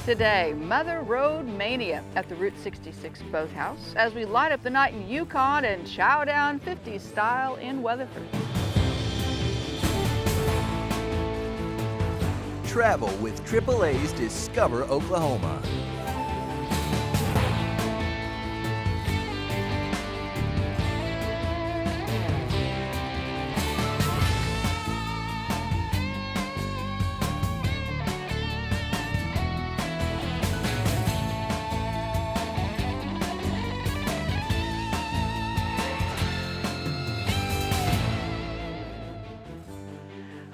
Today, Mother Road Mania at the Route 66 Boathouse as we light up the night in Yukon and chow down 50s style in Weatherford. Travel with AAA's Discover Oklahoma.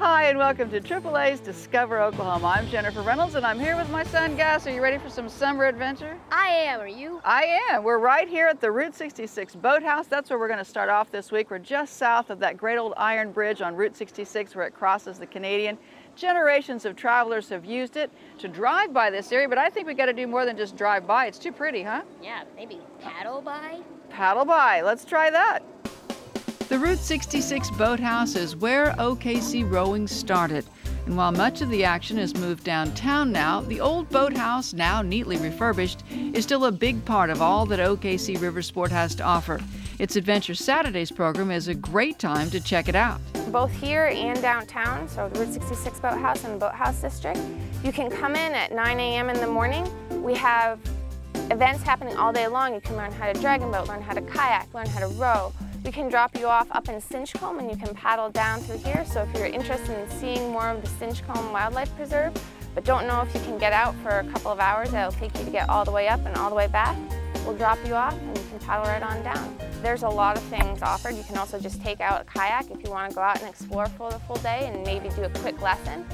Hi and welcome to AAA's Discover Oklahoma. I'm Jennifer Reynolds and I'm here with my son Gas. Are you ready for some summer adventure? I am, are you? I am. We're right here at the Route 66 Boathouse. That's where we're going to start off this week. We're just south of that great old iron bridge on Route 66 where it crosses the Canadian. Generations of travelers have used it to drive by this area, but I think we got to do more than just drive by. It's too pretty, huh? Yeah, maybe paddle by? Paddle by. Let's try that. The Route 66 Boathouse is where OKC rowing started. And while much of the action has moved downtown now, the old boathouse, now neatly refurbished, is still a big part of all that OKC River Sport has to offer. Its Adventure Saturdays program is a great time to check it out. Both here and downtown, so the Route 66 Boathouse and the Boathouse District. You can come in at 9 a.m. in the morning. We have events happening all day long. You can learn how to dragon boat, learn how to kayak, learn how to row. We can drop you off up in Stinchcomb and you can paddle down through here. So if you're interested in seeing more of the Stinchcomb Wildlife Preserve, but don't know if you can get out for a couple of hours that'll take you to get all the way up and all the way back, we'll drop you off and you can paddle right on down. There's a lot of things offered. You can also just take out a kayak if you want to go out and explore for the full day and maybe do a quick lesson.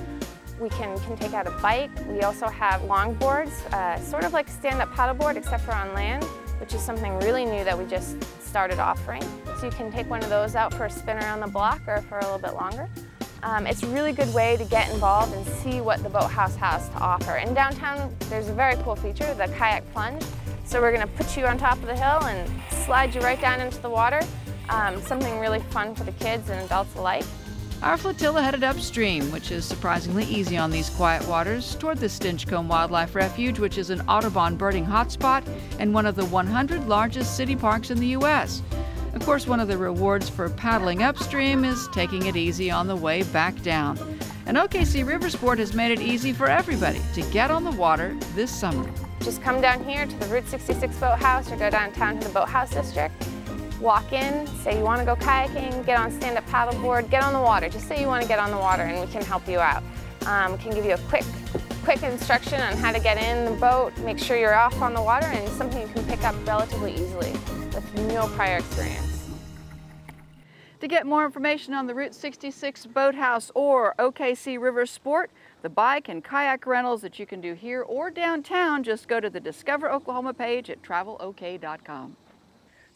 We can take out a bike. We also have longboards, sort of like a stand-up paddleboard except for on land, which is something really new that we just started offering. So you can take one of those out for a spin around the block or for a little bit longer. It's a really good way to get involved and see what the Boathouse has to offer. In downtown, there's a very cool feature, the kayak plunge. So we're gonna put you on top of the hill and slide you right down into the water. Something really fun for the kids and adults alike. Our flotilla headed upstream, which is surprisingly easy on these quiet waters, toward the Stinchcomb Wildlife Refuge, which is an Audubon birding hotspot and one of the 100 largest city parks in the U.S. Of course, one of the rewards for paddling upstream is taking it easy on the way back down. And OKC River Sport has made it easy for everybody to get on the water this summer. Just come down here to the Route 66 Boathouse or go downtown to the Boathouse District. Walk in, say you want to go kayaking, get on stand-up paddleboard, get on the water. Just say you want to get on the water and we can help you out. We can give you a quick instruction on how to get in the boat, make sure you're off on the water, and something you can pick up relatively easily with no prior experience. To get more information on the Route 66 Boathouse or OKC River Sport, the bike and kayak rentals that you can do here or downtown, just go to the Discover Oklahoma page at travelok.com.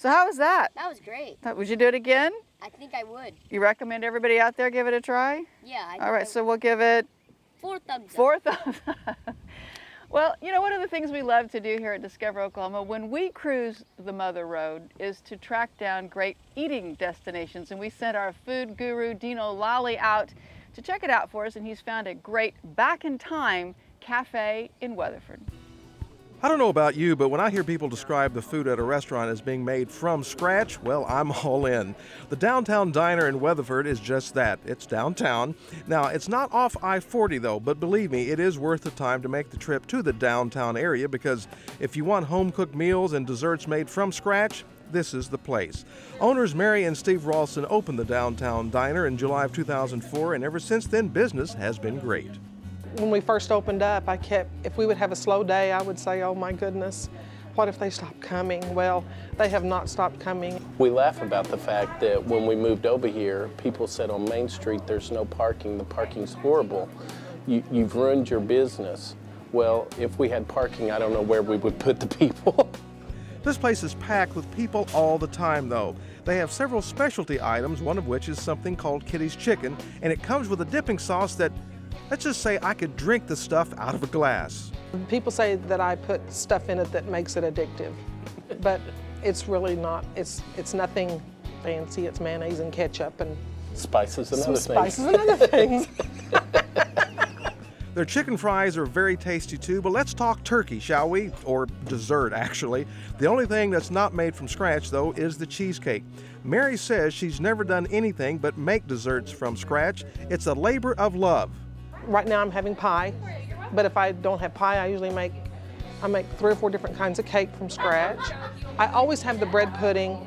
So how was that? That was great. Would you do it again? I think I would. You recommend everybody out there give it a try? Yeah. All right, so we'll give it 4 thumbs up. 4 thumbs up. Well, you know, one of the things we love to do here at Discover Oklahoma when we cruise the Mother Road is to track down great eating destinations. And we sent our food guru, Dino Lally, out to check it out for us. And he's found a great Back in Time cafe in Weatherford. I don't know about you, but when I hear people describe the food at a restaurant as being made from scratch, well, I'm all in. The Downtown Diner in Weatherford is just that. It's downtown. Now, it's not off I-40 though, but believe me, it is worth the time to make the trip to the downtown area because if you want home-cooked meals and desserts made from scratch, this is the place. Owners Mary and Steve Ralston opened the Downtown Diner in July of 2004, and ever since then, business has been great. When we first opened up, if we would have a slow day, I would say, oh my goodness, what if they stopped coming? Well, they have not stopped coming. We laugh about the fact that when we moved over here, people said on Main Street there's no parking, the parking's horrible. You've ruined your business. Well, if we had parking, I don't know where we would put the people. This place is packed with people all the time though. They have several specialty items, one of which is something called Kitty's Chicken, and it comes with a dipping sauce that, let's just say I could drink the stuff out of a glass. People say that I put stuff in it that makes it addictive, but it's really not. It's nothing fancy. It's mayonnaise and ketchup and spices and some other spices things. and other things. Their chicken fries are very tasty too, but let's talk turkey, shall we? Or dessert, actually. The only thing that's not made from scratch, though, is the cheesecake. Mary says she's never done anything but make desserts from scratch. It's a labor of love. Right now I'm having pie, but if I don't have pie, I make 3 or 4 different kinds of cake from scratch. I always have the bread pudding.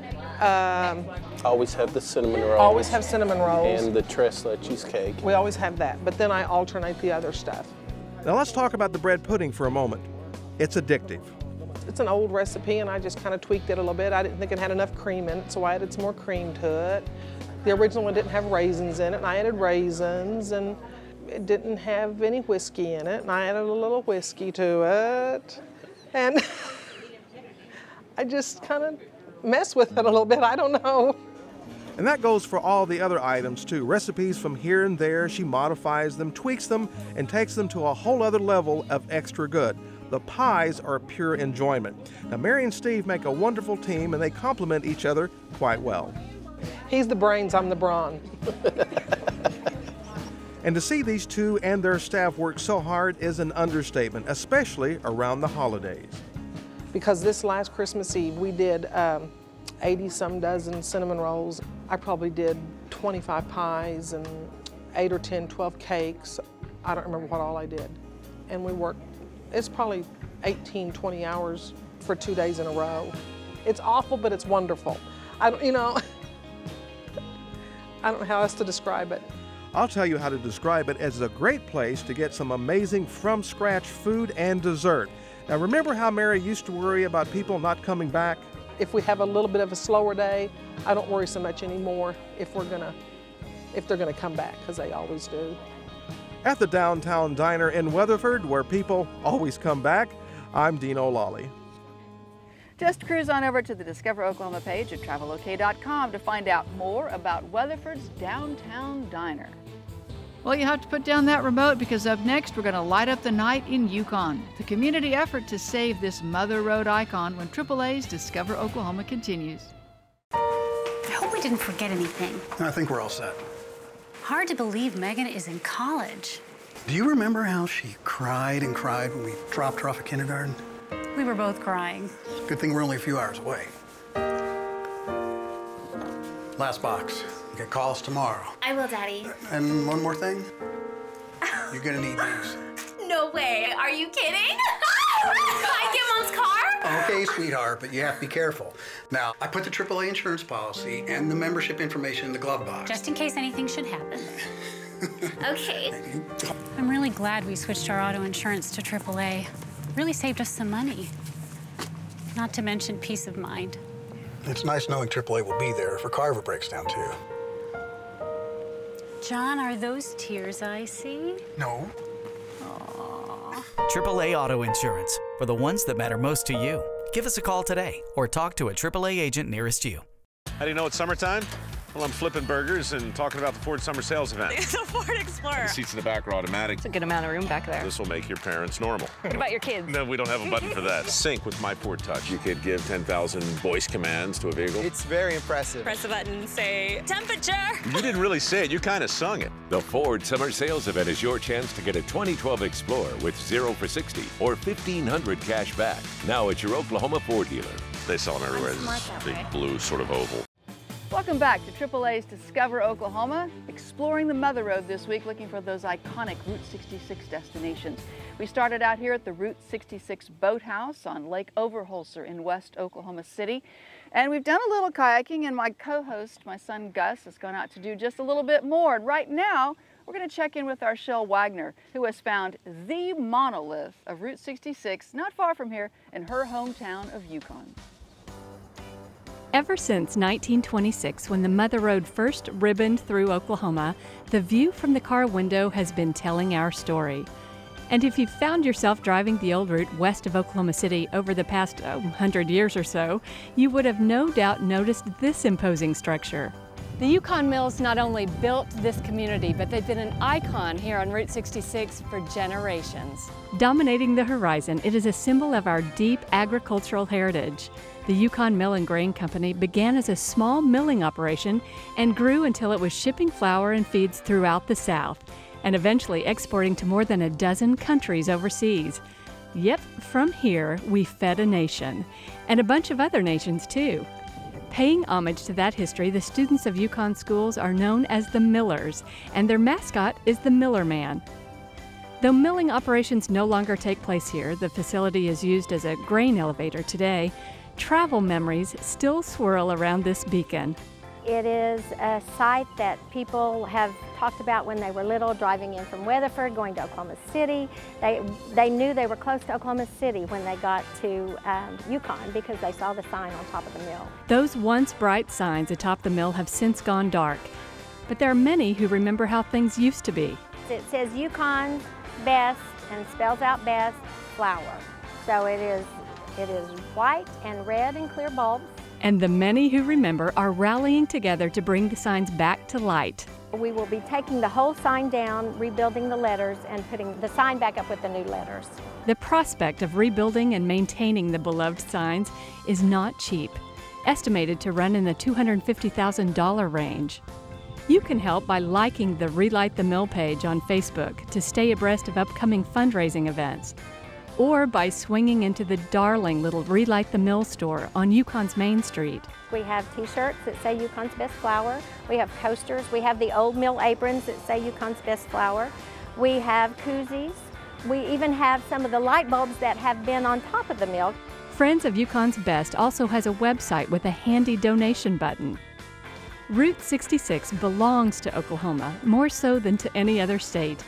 Always have the cinnamon rolls. Always have cinnamon rolls. And the tres leches cake. We always have that, but then I alternate the other stuff. Now let's talk about the bread pudding for a moment. It's addictive. It's an old recipe and I just kind of tweaked it a little bit. I didn't think it had enough cream in it, so I added some more cream to it. The original one didn't have raisins in it, and I added raisins, and it didn't have any whiskey in it, and I added a little whiskey to it. And I just kind of mess with it a little bit, I don't know. And that goes for all the other items too. Recipes from here and there, she modifies them, tweaks them, and takes them to a whole other level of extra good. The pies are pure enjoyment. Now Mary and Steve make a wonderful team and they complement each other quite well. He's the brains, I'm the brawn. And to see these two and their staff work so hard is an understatement, especially around the holidays. Because this last Christmas Eve, we did 80-some dozen cinnamon rolls. I probably did 25 pies and 8 or 10, 12 cakes. I don't remember what all I did. And we worked, it's probably 18, 20 hours for 2 days in a row. It's awful, but it's wonderful. I don't know how else to describe it. I'll tell you how to describe it as a great place to get some amazing from-scratch food and dessert. Now remember how Mary used to worry about people not coming back? If we have a little bit of a slower day, I don't worry so much anymore if they're gonna come back, because they always do. At the Downtown Diner in Weatherford, where people always come back, I'm Dean O'Lally. Just cruise on over to the Discover Oklahoma page at travelok.com to find out more about Weatherford's Downtown Diner. Well, you have to put down that remote because up next we're going to light up the night in Yukon. The community effort to save this Mother Road icon when AAA's Discover Oklahoma continues. I hope we didn't forget anything. I think we're all set. Hard to believe Megan is in college. Do you remember how she cried and cried when we dropped her off at kindergarten? We were both crying. Good thing we're only a few hours away. Last box. You get calls tomorrow. I will, Daddy. And one more thing. You're gonna need these. No way. Are you kidding? I get Mom's car? Okay, sweetheart, but you have to be careful. Now, I put the AAA insurance policy and the membership information in the glove box. Just in case anything should happen. Okay. I'm really glad we switched our auto insurance to AAA. Really saved us some money. Not to mention peace of mind. It's nice knowing AAA will be there if her car ever breaks down, too. John, are those tears I see? No. Aww. AAA Auto Insurance, for the ones that matter most to you. Give us a call today or talk to a AAA agent nearest you. How do you know it's summertime? Well, I'm flipping burgers and talking about the Ford Summer Sales Event. It's a Ford Explorer. The seats in the back are automatic. It's a good amount of room back there. This will make your parents normal. What about your kids? No, we don't have a button for that. Sync with My Ford Touch. You could give 10,000 voice commands to a vehicle. It's very impressive. Press a button and say, temperature. You didn't really say it. You kind of sung it. The Ford Summer Sales Event is your chance to get a 2012 Explorer with 0 for 60 or $1,500 cash back. Now at your Oklahoma Ford dealer. They sell them everywhere. This big blue sort of oval. Welcome back to AAA's Discover Oklahoma, exploring the Mother Road this week, looking for those iconic Route 66 destinations. We started out here at the Route 66 Boathouse on Lake Overholser in West Oklahoma City. And we've done a little kayaking, and my co-host, my son Gus, has gone out to do just a little bit more. And right now, we're going to check in with our Shell Wagner, who has found the monolith of Route 66 not far from here in her hometown of Yukon. Ever since 1926, when the Mother Road first ribboned through Oklahoma, the view from the car window has been telling our story. And if you've found yourself driving the old route west of Oklahoma City over the past 100 years or so, you would have no doubt noticed this imposing structure. The Yukon Mills not only built this community, but they've been an icon here on Route 66 for generations. Dominating the horizon, it is a symbol of our deep agricultural heritage. The Yukon Mill and Grain Company began as a small milling operation and grew until it was shipping flour and feeds throughout the South. and eventually exporting to more than a dozen countries overseas. Yep, from here, we fed a nation, and a bunch of other nations too. Paying homage to that history, the students of Yukon schools are known as the Millers, and their mascot is the Miller Man. Though milling operations no longer take place here, the facility is used as a grain elevator today, travel memories still swirl around this beacon. It is a site that people have talked about when they were little, driving in from Weatherford, going to Oklahoma City. They knew they were close to Oklahoma City when they got to Yukon because they saw the sign on top of the mill. Those once bright signs atop the mill have since gone dark, but there are many who remember how things used to be. It says Yukon's best and spells out best flour. So it is white and red and clear bulbs. And the many who remember are rallying together to bring the signs back to light. We will be taking the whole sign down, rebuilding the letters, and putting the sign back up with the new letters. The prospect of rebuilding and maintaining the beloved signs is not cheap, estimated to run in the $250,000 range. You can help by liking the Relight the Mill page on Facebook to stay abreast of upcoming fundraising events, or by swinging into the darling little Relight the Mill store on Yukon's Main Street. We have t-shirts that say Yukon's best flour. We have coasters. We have the old mill aprons that say Yukon's best flour. We have koozies. We even have some of the light bulbs that have been on top of the mill. Friends of Yukon's Best also has a website with a handy donation button. Route 66 belongs to Oklahoma, more so than to any other state.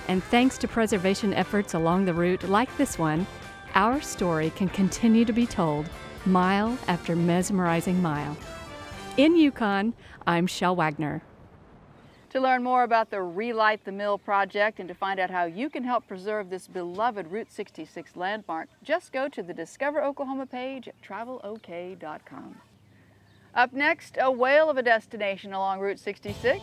And thanks to preservation efforts along the route like this one, our story can continue to be told mile after mesmerizing mile. In Yukon, I'm Shel Wagner. To learn more about the Relight the Mill project and to find out how you can help preserve this beloved Route 66 landmark, just go to the Discover Oklahoma page at travelok.com. Up next, a whale of a destination along Route 66.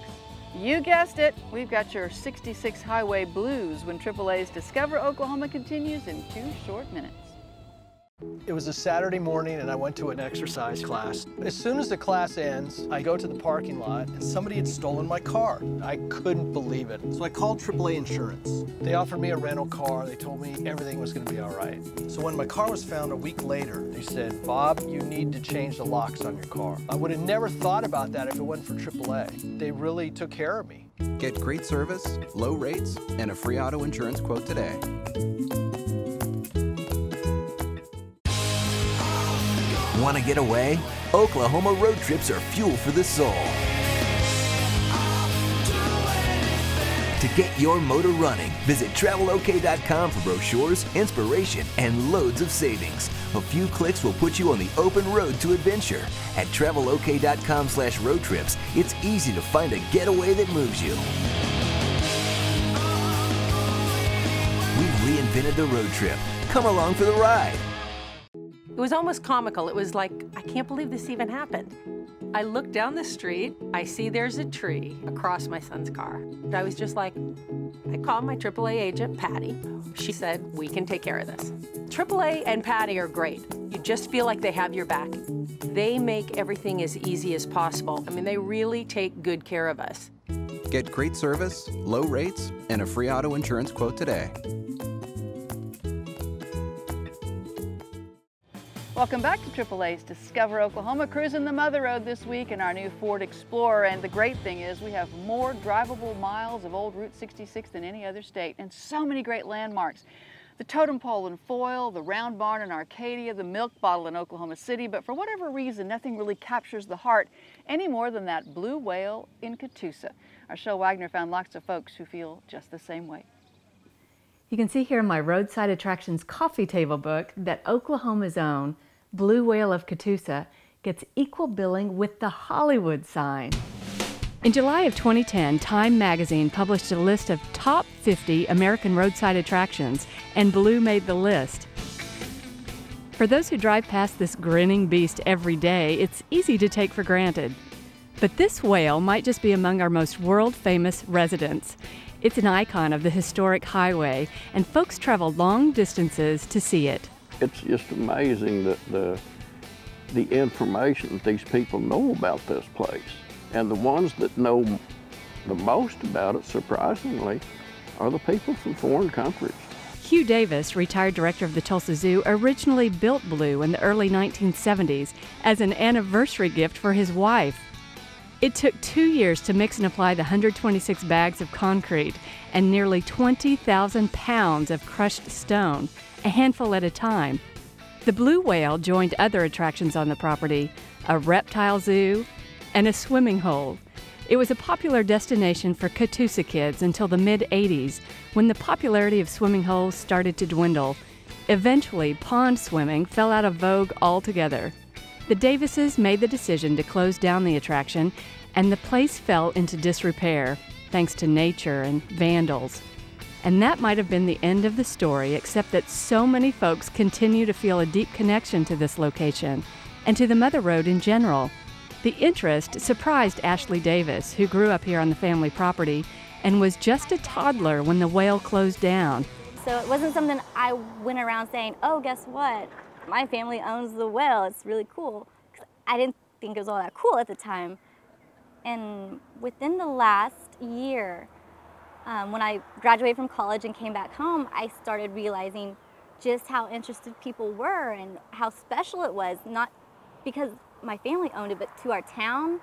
You guessed it, we've got your 66 Highway Blues when AAA's Discover Oklahoma continues in 2 short minutes. It was a Saturday morning and I went to an exercise class. As soon as the class ends, I go to the parking lot and somebody had stolen my car. I couldn't believe it. So I called AAA Insurance. They offered me a rental car. They told me everything was going to be all right. So when my car was found a week later, they said, "Bob, you need to change the locks on your car." I would have never thought about that if it wasn't for AAA. They really took care of me. Get great service, low rates, and a free auto insurance quote today. Want to get away? Oklahoma road trips are fuel for the soul. To get your motor running, visit travelok.com for brochures, inspiration, and loads of savings. A few clicks will put you on the open road to adventure. At travelok.com/road trips, it's easy to find a getaway that moves you. We've reinvented the road trip. Come along for the ride. It was almost comical. It was like, I can't believe this even happened. I look down the street, I see there's a tree across my son's car. I was just like, I called my AAA agent, Patty. She said, we can take care of this. AAA and Patty are great. You just feel like they have your back. They make everything as easy as possible. I mean, they really take good care of us. Get great service, low rates, and a free auto insurance quote today. Welcome back to AAA's Discover Oklahoma, cruising the Mother Road this week in our new Ford Explorer. And the great thing is we have more drivable miles of old Route 66 than any other state, and so many great landmarks. The Totem Pole in Foyle, the Round Barn in Arcadia, the Milk Bottle in Oklahoma City, but for whatever reason, nothing really captures the heart any more than that blue whale in Catoosa. Our Shel Wagner found lots of folks who feel just the same way. You can see here in my Roadside Attractions coffee table book that Oklahoma's own Blue Whale of Catoosa gets equal billing with the Hollywood sign. In July of 2010, Time magazine published a list of top 50 American roadside attractions, and Blue made the list. For those who drive past this grinning beast every day, it's easy to take for granted. But this whale might just be among our most world-famous residents. It's an icon of the historic highway, and folks travel long distances to see it. It's just amazing that the information that these people know about this place. And the ones that know the most about it, surprisingly, are the people from foreign countries. Hugh Davis, retired director of the Tulsa Zoo, originally built Blue in the early 1970s as an anniversary gift for his wife. It took 2 years to mix and apply the 126 bags of concrete and nearly 20,000 pounds of crushed stone, a handful at a time. The Blue Whale joined other attractions on the property, a reptile zoo, and a swimming hole. It was a popular destination for Catoosa kids until the mid-'80s, when the popularity of swimming holes started to dwindle. Eventually, pond swimming fell out of vogue altogether. The Davises made the decision to close down the attraction, and the place fell into disrepair, thanks to nature and vandals. And that might have been the end of the story, except that so many folks continue to feel a deep connection to this location, and to the Mother Road in general. The interest surprised Ashley Davis, who grew up here on the family property and was just a toddler when the Whale closed down. So it wasn't something I went around saying, oh, guess what? My family owns the Whale. It's really cool. 'Cause I didn't think it was all that cool at the time. And within the last year, when I graduated from college and came back home, I started realizing just how interested people were and how special it was, not because my family owned it, but to our town.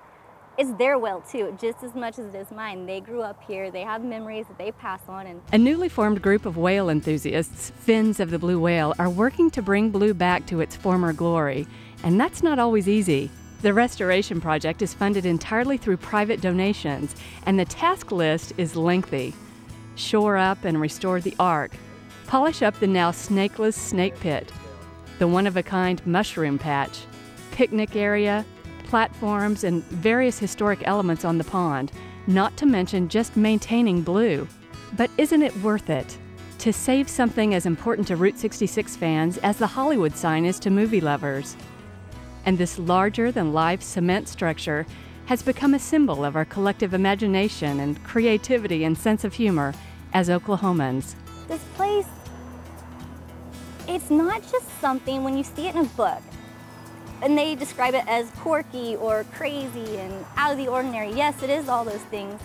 It's their well too, just as much as it is mine. They grew up here, they have memories that they pass on. And a newly formed group of whale enthusiasts, Fins of the Blue Whale, are working to bring Blue back to its former glory, and that's not always easy. The restoration project is funded entirely through private donations, and the task list is lengthy. Shore up and restore the ark, polish up the now snakeless snake pit, the one-of-a-kind mushroom patch, picnic area, platforms, and various historic elements on the pond, not to mention just maintaining Blue. But isn't it worth it to save something as important to Route 66 fans as the Hollywood sign is to movie lovers? And this larger-than-life cement structure has become a symbol of our collective imagination and creativity and sense of humor as Oklahomans. this place, it's not just something when you see it in a book and they describe it as quirky or crazy and out of the ordinary. Yes, it is all those things,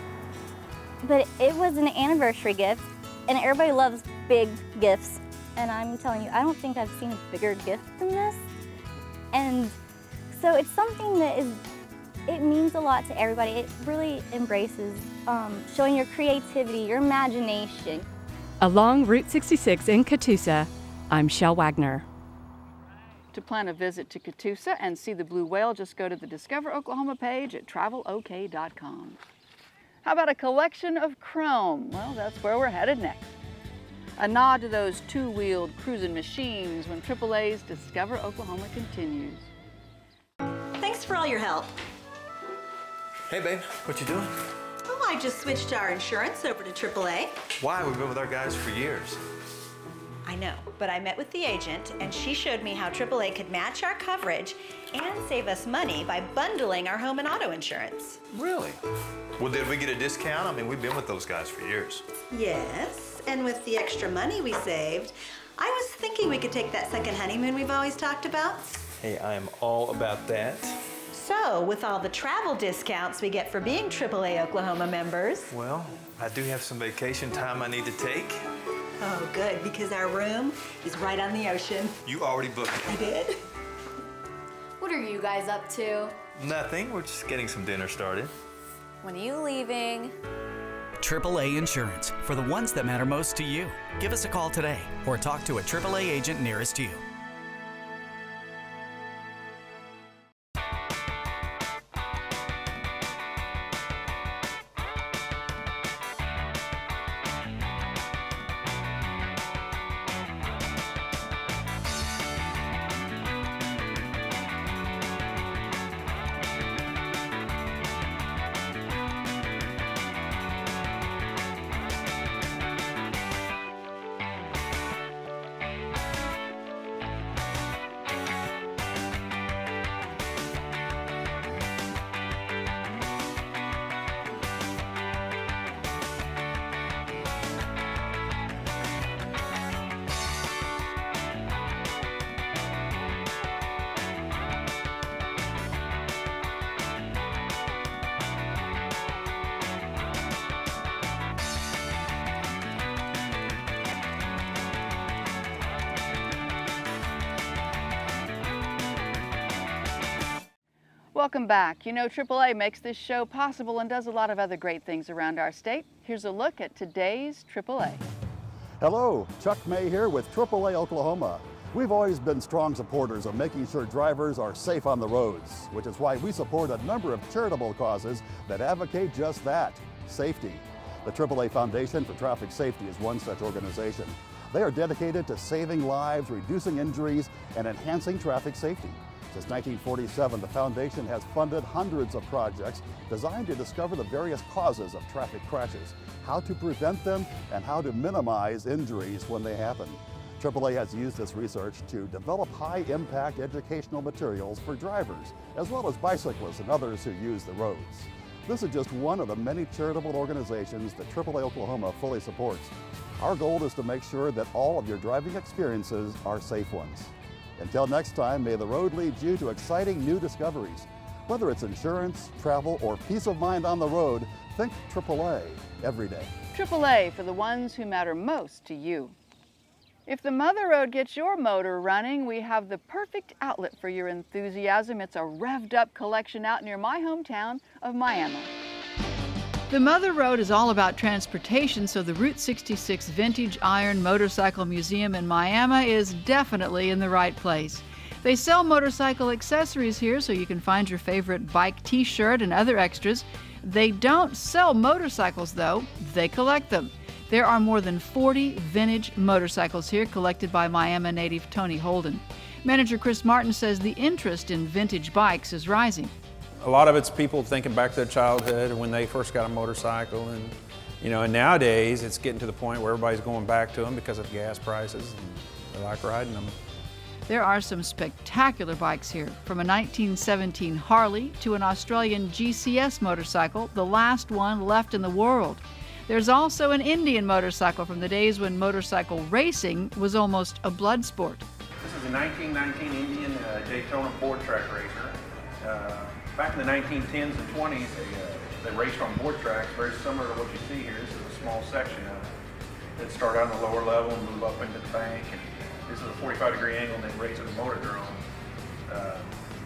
but it was an anniversary gift and everybody loves big gifts. And I'm telling you, I don't think I've seen a bigger gift than this. And so it's something that it means a lot to everybody. It really embraces showing your creativity, your imagination. Along Route 66 in Catoosa, I'm Shel Wagner. To plan a visit to Catoosa and see the blue whale, just go to the Discover Oklahoma page at travelok.com. How about a collection of chrome? Well, that's where we're headed next. A nod to those two-wheeled cruising machines when AAA's Discover Oklahoma continues. Thanks for all your help. Hey babe, what you doing? Oh, I just switched our insurance over to AAA. Why? We've been with our guys for years. I know, but I met with the agent and she showed me how AAA could match our coverage and save us money by bundling our home and auto insurance. Really? Well, did we get a discount? I mean, we've been with those guys for years. Yes, and with the extra money we saved, I was thinking we could take that second honeymoon we've always talked about. Hey, I am all about that. So, with all the travel discounts we get for being AAA Oklahoma members. Well, I do have some vacation time I need to take. Oh, good, because our room is right on the ocean. You already booked it. I did. What are you guys up to? Nothing, we're just getting some dinner started. When are you leaving? AAA Insurance, for the ones that matter most to you. Give us a call today or talk to a AAA agent nearest you. Welcome back. You know, AAA makes this show possible and does a lot of other great things around our state. Here's a look at today's AAA. Hello, Chuck May here with AAA Oklahoma. We've always been strong supporters of making sure drivers are safe on the roads, which is why we support a number of charitable causes that advocate just that, safety. The AAA Foundation for Traffic Safety is one such organization. They are dedicated to saving lives, reducing injuries, and enhancing traffic safety. Since 1947, the foundation has funded hundreds of projects designed to discover the various causes of traffic crashes, how to prevent them, and how to minimize injuries when they happen. AAA has used this research to develop high-impact educational materials for drivers, as well as bicyclists and others who use the roads. This is just one of the many charitable organizations that AAA Oklahoma fully supports. Our goal is to make sure that all of your driving experiences are safe ones. Until next time, may the road lead you to exciting new discoveries. Whether it's insurance, travel, or peace of mind on the road, think AAA every day. AAA for the ones who matter most to you. If the Mother Road gets your motor running, we have the perfect outlet for your enthusiasm. It's a revved up collection out near my hometown of Miami. The Mother Road is all about transportation, so the Route 66 Vintage Iron Motorcycle Museum in Miami is definitely in the right place. They sell motorcycle accessories here, so you can find your favorite bike t-shirt and other extras. They don't sell motorcycles, though. They collect them. There are more than 40 vintage motorcycles here collected by Miami native Tony Holden. Manager Chris Martin says the interest in vintage bikes is rising. A lot of it's people thinking back to their childhood and when they first got a motorcycle, and and nowadays it's getting to the point where everybody's going back to them because of gas prices and they like riding them. There are some spectacular bikes here, from a 1917 Harley to an Australian GCS motorcycle, the last one left in the world. There's also an Indian motorcycle from the days when motorcycle racing was almost a blood sport. This is a 1919 Indian Daytona board track racer. Back in the 1910s and 20s, they raced on board tracks, very similar to what you see here. This is a small section of it. They'd start out on the lower level and move up into the bank. And this is a 45-degree angle, and they'd race with a motor drone.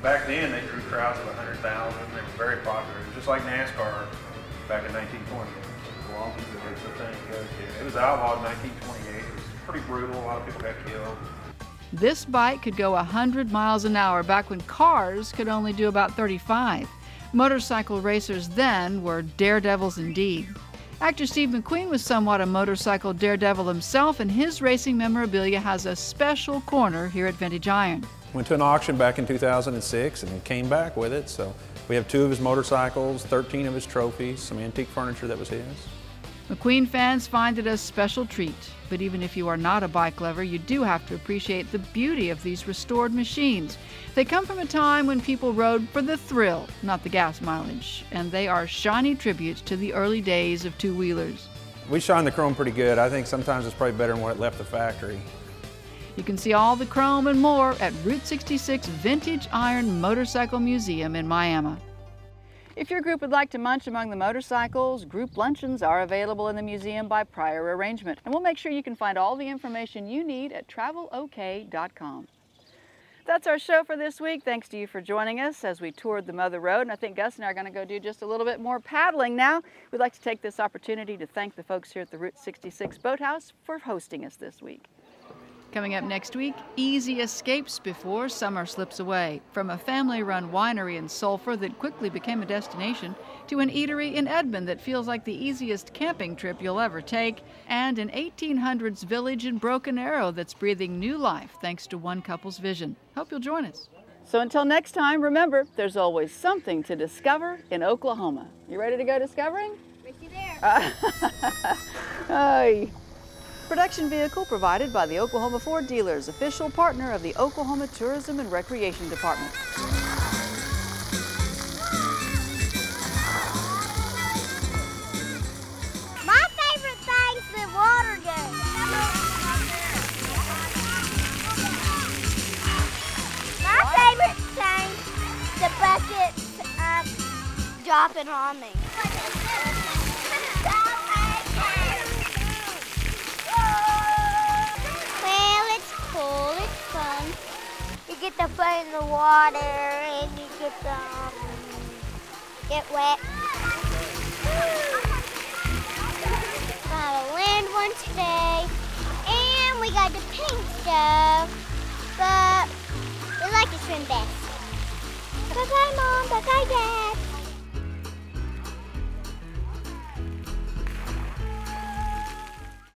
Back then, they drew crowds of 100,000. They were very popular. It was just like NASCAR back in 1920. It was outlawed in 1928. It was pretty brutal. A lot of people got killed. This bike could go 100 miles an hour back when cars could only do about 35. Motorcycle racers then were daredevils indeed. Actor Steve McQueen was somewhat a motorcycle daredevil himself, and his racing memorabilia has a special corner here at Vintage Iron. Went to an auction back in 2006 and came back with it. So we have 2 of his motorcycles, 13 of his trophies, some antique furniture that was his. McQueen fans find it a special treat, but even if you are not a bike lover, you do have to appreciate the beauty of these restored machines. They come from a time when people rode for the thrill, not the gas mileage, and they are shiny tributes to the early days of two-wheelers. We shine the chrome pretty good. I think sometimes it's probably better than what it left the factory. You can see all the chrome and more at Route 66 Vintage Iron Motorcycle Museum in Miami. If your group would like to munch among the motorcycles, group luncheons are available in the museum by prior arrangement. And we'll make sure you can find all the information you need at travelok.com. That's our show for this week. Thanks to you for joining us as we toured the Mother Road. And I think Gus and I are going to go do just a little bit more paddling now. We'd like to take this opportunity to thank the folks here at the Route 66 Boathouse for hosting us this week. Coming up next week, easy escapes before summer slips away. From a family-run winery in Sulphur that quickly became a destination, to an eatery in Edmond that feels like the easiest camping trip you'll ever take, and an 1800s village in Broken Arrow that's breathing new life thanks to one couple's vision. Hope you'll join us. So until next time, remember, there's always something to discover in Oklahoma. You ready to go discovering? Right there. Hi. Production vehicle provided by the Oklahoma Ford Dealers, official partner of the Oklahoma Tourism and Recreation Department. My favorite thing's the water gun. My favorite thing, the bucket dropping on me. Well, it's cool, it's fun. You get to play in the water and you get get wet. Got a land one today, and we got the pink stuff, but we like to swim best. Bye-bye, Mom. Bye-bye, Dad.